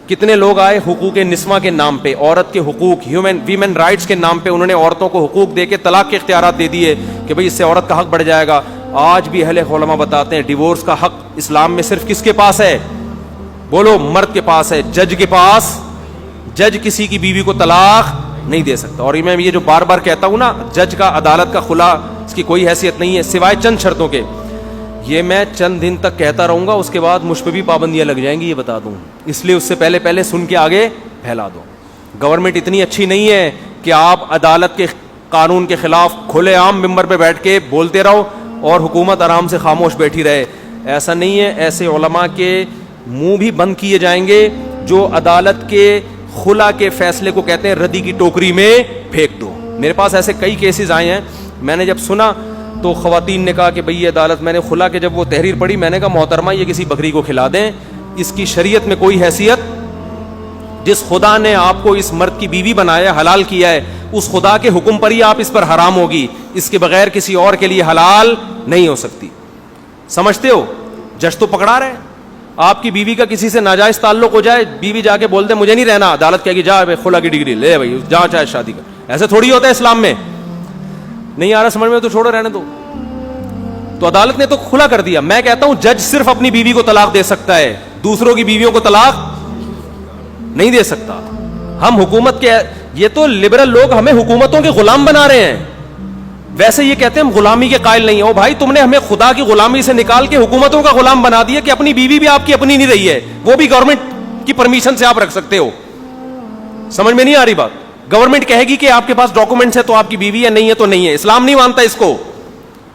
کتنے لوگ آئے حقوق نسواں کے نام پہ, عورت کے حقوق, ویمن رائٹس کے نام پہ انہوں نے عورتوں کو حقوق دے کے طلاق کے اختیارات دے دیے کہ بھئی اس سے عورت کا حق بڑھ جائے گا. آج بھی اہل علماء بتاتے ہیں ڈیورس کا حق اسلام میں صرف کس کے پاس ہے؟ بولو, مرد کے پاس ہے, جج کے پاس. جج کسی کی بیوی کو طلاق نہیں دے سکتا. اور میں یہ جو بار بار کہتا ہوں نا, جج کا, عدالت کا خلا, اس کی کوئی حیثیت نہیں ہے سوائے چند شرطوں کے. یہ میں چند دن تک کہتا رہوں گا, اس کے بعد مجھ پہ بھی پابندیاں لگ جائیں گی, یہ بتا دوں. اس لیے اس سے پہلے سن کے آگے پھیلا دو. گورنمنٹ اتنی اچھی نہیں ہے کہ آپ عدالت کے قانون کے خلاف کھلے عام ممبر پہ بیٹھ کے بولتے رہو اور حکومت آرام سے خاموش بیٹھی رہے. ایسا نہیں ہے. ایسے علماء کے منہ بھی بند کیے جائیں گے جو عدالت کے خلا کے فیصلے کو کہتے ہیں ردی کی ٹوکری میں پھینک دو. میرے پاس ایسے کئی کیسز آئے ہیں. میں نے جب سنا تو خواتین نے کہا کہ بھئی یہ عدالت, میں نے خلا کے جب وہ تحریر پڑھی, میں نے کہا محترمہ یہ کسی بکری کو کھلا دیں, اس کی شریعت میں کوئی حیثیت. جس خدا نے آپ کو اس مرد کی بیوی بنایا, حلال کیا ہے, اس خدا کے حکم پر ہی آپ اس پر حرام ہوگی, اس کے بغیر کسی اور کے لیے حلال نہیں ہو سکتی. سمجھتے ہو؟ جج تو پکڑا رہے. آپ کی بیوی کا کسی سے ناجائز تعلق ہو جائے, بیوی جا کے بول دے مجھے نہیں رہنا, عدالت کہے گی جا خلا کی ڈگری لے بھائی, جہاں چاہے شادی کر. ایسے تھوڑی ہوتا ہے اسلام میں. نہیں آ رہا سمجھ میں تو چھوڑو, رہنے دو. تو عدالت نے تو کھلا کر دیا. میں کہتا ہوں جج صرف اپنی بیوی کو طلاق دے سکتا ہے, دوسروں کی بیویوں کو طلاق نہیں دے سکتا. ہم حکومت کے, یہ تو لبرل لوگ ہمیں حکومتوں کے غلام بنا رہے ہیں. ویسے یہ کہتے ہیں ہم غلامی کے قائل نہیں ہیں. او بھائی, تم نے ہمیں خدا کی غلامی سے نکال کے حکومتوں کا غلام بنا دیا کہ اپنی بیوی بھی آپ کی اپنی نہیں رہی ہے, وہ بھی گورنمنٹ کی پرمیشن سے آپ رکھ سکتے ہو. سمجھ میں نہیں آ رہی بات؟ گورنمنٹ کہے گی کہ آپ کے پاس ڈاکومنٹس ہے تو آپ کی بیوی ہے, نہیں ہے تو نہیں ہے. اسلام نہیں مانتا اس کو.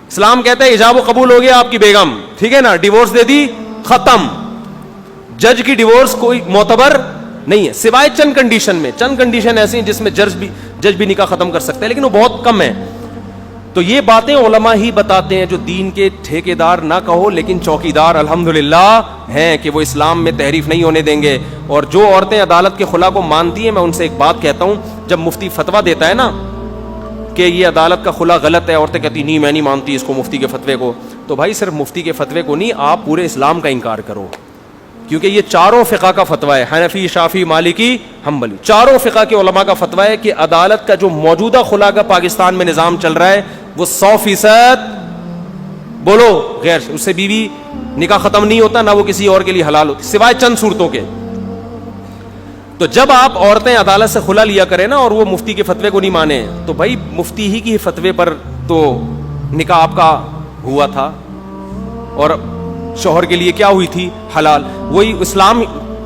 اسلام کہتا ہے ایجاب و قبول ہو گیا آپ کی بیگم, ٹھیک ہے نا, ڈیورس دے دی, ختم. جج کی ڈیورس کوئی معتبر نہیں ہے سوائے چند کنڈیشن میں. چند کنڈیشن ایسی ہیں جس میں جج بھی نکاح ختم کر سکتا ہے, لیکن وہ بہت کم ہے. تو یہ باتیں علماء ہی بتاتے ہیں, جو دین کے ٹھیکیدار نہ کہو لیکن چوکیدار الحمدللہ ہیں کہ وہ اسلام میں تحریف نہیں ہونے دیں گے. اور جو عورتیں عدالت کے خلا کو مانتی ہیں, میں ان سے ایک بات کہتا ہوں, جب مفتی فتویٰ دیتا ہے نا کہ یہ عدالت کا خلا غلط ہے, عورتیں کہتی نہیں میں نہیں مانتی اس کو, مفتی کے فتوے کو, تو بھائی صرف مفتی کے فتوے کو نہیں, آپ پورے اسلام کا انکار کرو. کیونکہ یہ چاروں فقہ کا فتویٰ ہے, حنفی, شافعی, مالکی, حنبلی, چاروں فقہ کے علماء کا فتویٰ ہے کہ عدالت کا جو موجودہ خلا کا پاکستان میں نظام چل رہا ہے وہ 100% بولو غیر, اس سے بیوی نکاح ختم نہیں ہوتا, نہ وہ کسی اور کے لیے حلال ہوتی سوائے چند صورتوں کے. تو جب آپ عورتیں عدالت سے خلا لیا کریں نا اور وہ مفتی کے فتوے کو نہیں مانے, تو بھائی مفتی ہی کی فتوے پر تو نکاح آپ کا ہوا تھا, اور شوہر کے لیے کیا ہوئی تھی؟ حلال. وہی اسلام,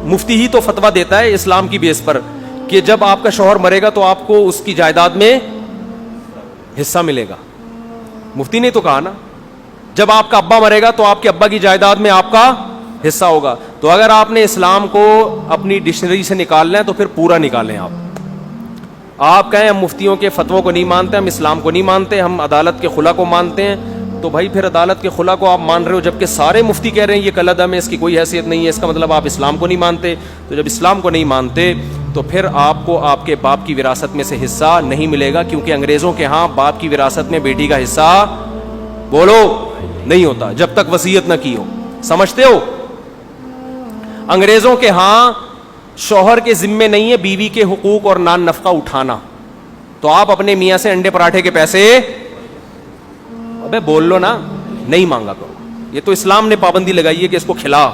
مفتی ہی تو فتویٰ دیتا ہے اسلام کی بیس پر کہ جب آپ کا شوہر مرے گا تو آپ کو اس کی جائیداد میں حصہ ملے گا. مفتی نے تو کہا نا, جب آپ کا ابا مرے گا تو آپ کے ابا کی جائیداد میں آپ کا حصہ ہوگا. تو اگر آپ نے اسلام کو اپنی ڈکشنری سے نکالنا ہے تو پھر پورا نکالیں. آپ کہیں ہم مفتیوں کے فتووں کو نہیں مانتے, ہم اسلام کو نہیں مانتے, ہم عدالت کے خلا کو مانتے ہیں, تو بھائی پھر عدالت کے خلا کو آپ مان رہے ہو جبکہ سارے مفتی کہہ رہے ہیں یہ کلعدم ہے, اس کی کوئی حیثیت نہیں ہے, اس کا مطلب آپ اسلام کو نہیں مانتے. تو جب اسلام کو نہیں مانتے تو پھر آپ کو آپ کے باپ کی وراثت میں سے حصہ نہیں ملے گا, کیونکہ انگریزوں کے ہاں باپ کی وراثت میں بیٹی کا حصہ بولو نہیں ہوتا جب تک وصیت نہ کی ہو. سمجھتے ہو؟ انگریزوں کے ہاں شوہر کے ذمے نہیں ہے بیوی کے حقوق اور نان نفقہ اٹھانا, تو آپ اپنے میاں سے انڈے پراٹھے کے پیسے ابے بول لو نا, نہیں مانگا کرو. یہ تو اسلام نے پابندی لگائی ہے کہ اس کو کھلا.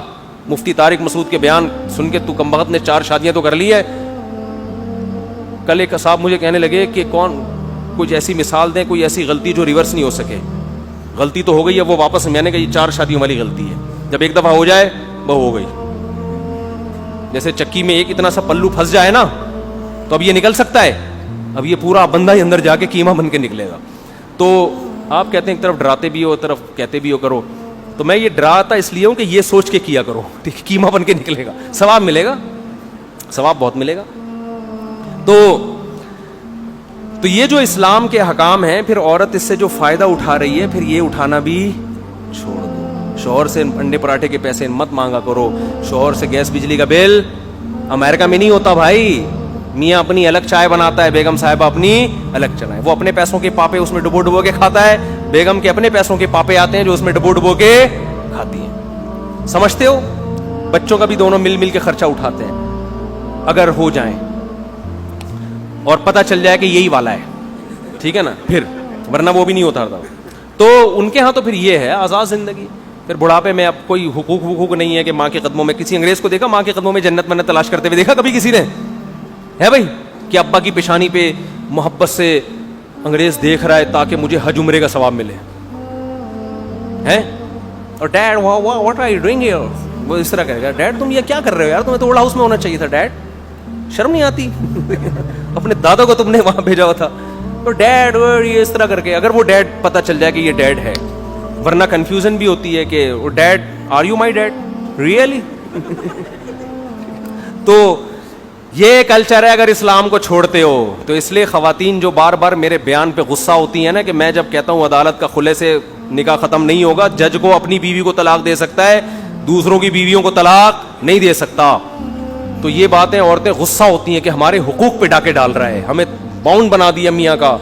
مفتی طارق مسعود کے بیان سن کے تو کم وقت نے 4 شادیاں تو کر لی ہے. کل ایک صاحب مجھے کہنے لگے کہ کون کچھ ایسی مثال دیں, کوئی ایسی غلطی جو ریورس نہیں ہو سکے. غلطی تو ہو گئی ہے, وہ واپس, میں نے کہا یہ 4 شادیوں والی غلطی ہے, جب ایک دفعہ ہو جائے وہ ہو گئی. جیسے چکی میں ایک اتنا سا پلو پھنس جائے نا تو اب یہ نکل سکتا ہے, اب یہ پورا بندہ ہی اندر جا کے قیمہ بن کے نکلے گا. تو آپ کہتے ہیں ایک طرف ڈراتے بھی ہو, ایک طرف کہتے بھی ہو کرو, تو میں یہ ڈراتا اس لیے ہوں کہ یہ سوچ کے کیا کرو, قیمہ بن کے نکلے گا, ثواب ملے گا, ثواب بہت ملے گا. تو یہ جو اسلام کے حکام ہیں, پھر عورت اس سے جو فائدہ اٹھا رہی ہے پھر یہ اٹھانا بھی چھوڑ دو. شوہر سے انڈے پراٹھے کے پیسے مت مانگا کرو, شوہر سے گیس بجلی کا بل. امریکہ میں نہیں ہوتا بھائی, میاں اپنی الگ چائے بناتا ہے, بیگم صاحبہ اپنی الگ چلائے. وہ اپنے پیسوں کے پاپے اس میں ڈبو ڈبو کے کھاتا ہے, بیگم کے اپنے پیسوں کے پاپے آتے ہیں جو اس میں ڈبو ڈبو کے کھاتی ہیں. سمجھتے ہو؟ بچوں کا بھی دونوں مل مل کے خرچہ اٹھاتے ہیں. اگر ہو جائیں اور پتہ چل جائے کہ یہی والا ہے, ٹھیک ہے نا, پھر ورنہ وہ بھی نہیں ہوتا تھا. تو ان کے ہاں تو پھر یہ ہے آزاد زندگی. پھر بڑھاپے میں اب کوئی حقوق نہیں ہے کہ ماں کے قدموں میں, کسی انگریز کو دیکھا ماں کے قدموں میں جنت منت تلاش کرتے ہوئے دیکھا کبھی کسی نے؟ ہے بھائی کہ ابا کی پیشانی پہ محبت سے انگریز دیکھ رہا ہے تاکہ مجھے حج عمرے کا ثواب ملے ہے؟ اور dad what are you doing here, وہ اس طرح کہے گا ڈیڈ تم یہ کیا کر رہے ہو یار, تمہیں تو اوڑا ہاؤس میں ہونا چاہیے تھا ڈیڈ, شرم نہیں آتی؟ اپنے دادا کو تم نے وہاں بھیجا ہوا تھا. تو ڈیڈ یہ اس طرح کر کے, اگر وہ ڈیڈ پتہ چل جائے کہ یہ ڈیڈ ہے, ورنہ کنفیوژن بھی ہوتی ہے کہ dad are you my dad really. تو یہ کلچر ہے اگر اسلام کو چھوڑتے ہو. تو اس لیے خواتین جو بار بار میرے بیان پہ غصہ ہوتی ہیں نا کہ میں جب کہتا ہوں عدالت کا خلے سے نکاح ختم نہیں ہوگا, جج کو اپنی بیوی کو طلاق دے سکتا ہے, دوسروں کی بیویوں کو طلاق نہیں دے سکتا. تو یہ باتیں عورتیں غصہ ہوتی ہیں کہ ہمارے حقوق پہ ڈاکے ڈال رہا ہے, ہمیں باؤنڈ بنا دیا میاں کا.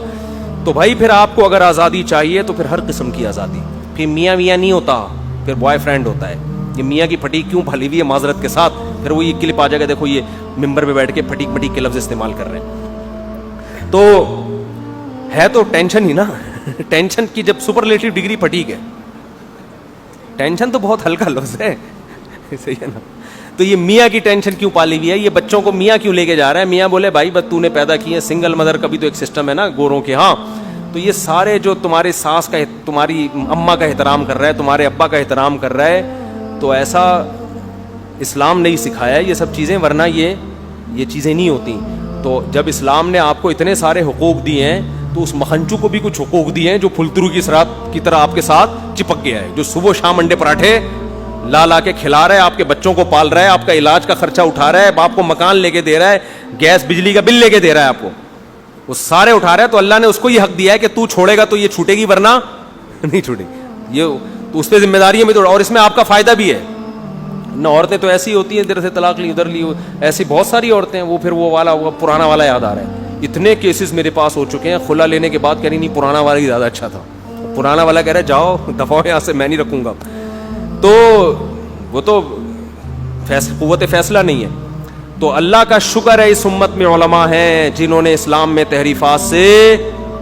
تو بھائی پھر آپ کو اگر آزادی چاہیے تو پھر ہر قسم کی آزادی, پھر میاں نہیں ہوتا, پھر بوائے فرینڈ ہوتا ہے. یہ میاں کی پھٹی کیوں پھلی ہوئی ہے معذرت کے ساتھ, پھر وہ یہ کلپ آ جائے گا دیکھو یہ ممبر پہ بیٹھ کے پھٹیک پھٹیک کے لفظ استعمال کر رہے ہیں. تو ہے تو ٹینشن ہی نا. ٹینشن کی جب سپرلیٹیو ڈگری پھٹیک ہے, ٹینشن تو بہت ہلکا لفظ ہے, صحیح ہے نا. تو یہ میاں کی ٹینشن کیوں پالی ہوئی ہے, یہ بچوں کو میاں کیوں لے کے جا رہا ہے. میاں بولے بھائی بس تو نے پیدا کی ہے, سنگل مدر کا بھی تو ایک سسٹم ہے نا گوروں کے ہاں. تو یہ سارے جو تمہاری ساس کا, تمہاری اماں کا احترام کر رہا ہے, تمہارے ابا کا احترام کر رہا ہے, تو ایسا اسلام نہیں سکھایا یہ سب چیزیں, ورنہ یہ چیزیں نہیں ہوتی. تو جب اسلام نے آپ کو اتنے سارے حقوق دیے ہیں تو اس مکھنچو کو بھی کچھ حقوق دیے ہیں جو پھلترو کی سرات کی طرح آپ کے ساتھ چپک گیا ہے, جو صبح شام انڈے پراٹھے لا کے کھلا رہا ہے, آپ کے بچوں کو پال رہا ہے, آپ کا علاج کا خرچہ اٹھا رہا ہے, آپ کو مکان لے کے دے رہا ہے, گیس بجلی کا بل لے کے دے رہا ہے آپ کو, وہ سارے اٹھا رہا ہے. تو اللہ نے اس کو یہ حق دیا ہے کہ تو چھوڑے گا تو یہ چھوٹے گی ورنہ نہیں چھوٹے گی. یہ تو اس پہ ذمہ داریاں بھی تو, اور اس میں آپ کا فائدہ بھی ہے نہ. عورتیں تو ایسی ہوتی ہیں ادھر سے طلاق لی ادھر لی, ایسی بہت ساری عورتیں, وہ پھر وہ والا وہ پرانا والا یاد آ رہا ہے. اتنے کیسز میرے پاس ہو چکے ہیں, خلا لینے کے بعد کہہ رہی نہیں پرانا والا ہی زیادہ اچھا تھا, پرانا والا کہہ رہا ہے جاؤ دفاع یہاں سے, میں نہیں رکھوں گا. تو وہ تو قوت فیصلہ نہیں ہے. تو اللہ کا شکر ہے اس امت میں علماء ہیں جنہوں نے اسلام میں تحریفات سے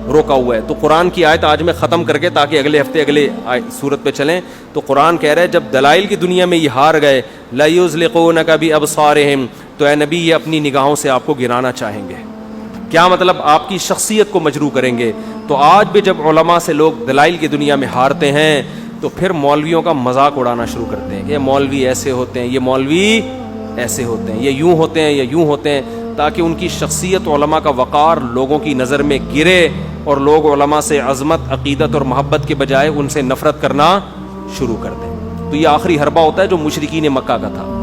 روکا ہوا ہے. تو قرآن کی آیت آج میں ختم کر کے تاکہ اگلے ہفتے اگلے سورت پہ چلیں. تو قرآن کہہ رہے ہے جب دلائل کی دنیا میں یہ ہار گئے, لا یزلقونک بابصارہم, تو اے نبی یہ اپنی نگاہوں سے آپ کو گرانا چاہیں گے. کیا مطلب آپ کی شخصیت کو مجروح کریں گے. تو آج بھی جب علماء سے لوگ دلائل کی دنیا میں ہارتے ہیں تو پھر مولویوں کا مذاق اڑانا شروع کرتے ہیں کہ یہ مولوی ایسے ہوتے ہیں, یہ مولوی ایسے ہوتے ہیں, یہ یوں ہوتے ہیں, یہ یوں ہوتے ہیں, تاکہ ان کی شخصیت علماء کا وقار لوگوں کی نظر میں گرے اور لوگ علماء سے عظمت, عقیدت اور محبت کے بجائے ان سے نفرت کرنا شروع کر دیں. تو یہ آخری حربہ ہوتا ہے جو مشرکین مکہ کا تھا.